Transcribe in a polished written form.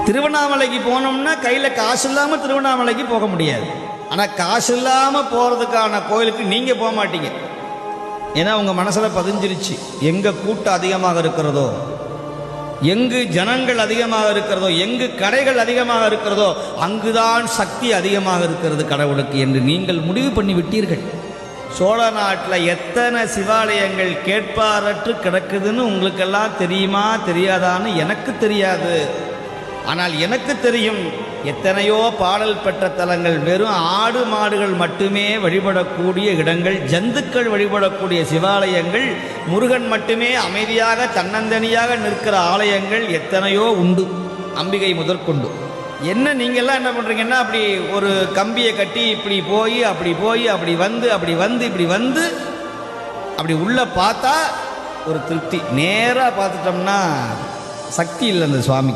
திருவண்ணாமலைக்கு போனோம்னா கையில் காசு இல்லாமல் திருவண்ணாமலைக்கு போக முடியாது. ஆனால் காசு இல்லாமல் போகிறதுக்கான கோயிலுக்கு நீங்கள் போக மாட்டீங்க. ஏன்னா உங்கள் மனசில் பதிஞ்சிருச்சு, எங்கே கூட்டம் அதிகமாக இருக்கிறதோ, எங்கு ஜனங்கள் அதிகமாக இருக்கிறதோ, எங்கு கடைகள் அதிகமாக இருக்கிறதோ அங்குதான் சக்தி அதிகமாக இருக்கிறது கடவுளுக்கு என்று நீங்கள் முடிவு பண்ணி விட்டீர்கள். சோழ நாட்டில் எத்தனை சிவாலயங்கள் கேட்பாரற்று கிடக்குதுன்னு உங்களுக்கெல்லாம் தெரியுமா தெரியாதான்னு எனக்கு தெரியாது. ஆனால் எனக்கு தெரியும், எத்தனையோ பாடல் பெற்ற தலங்கள், வெறும் ஆடு மாடுகள் மட்டுமே வழிபடக்கூடிய இடங்கள், ஜந்துக்கள் வழிபடக்கூடிய சிவாலயங்கள், முருகன் மட்டுமே அமைதியாக தன்னந்தனியாக நிற்கிற ஆலயங்கள் எத்தனையோ உண்டு, அம்பிகை முதற்கொண்டு. என்ன நீங்கள்லாம் என்ன பண்ணுறீங்கன்னா, அப்படி ஒரு கம்பியை கட்டி இப்படி போய் அப்படி வந்து அப்படி உள்ளே பார்த்தா ஒரு திருப்தி. நேராக பார்த்துட்டோம்னா சக்தி இல்லை அந்த சுவாமி.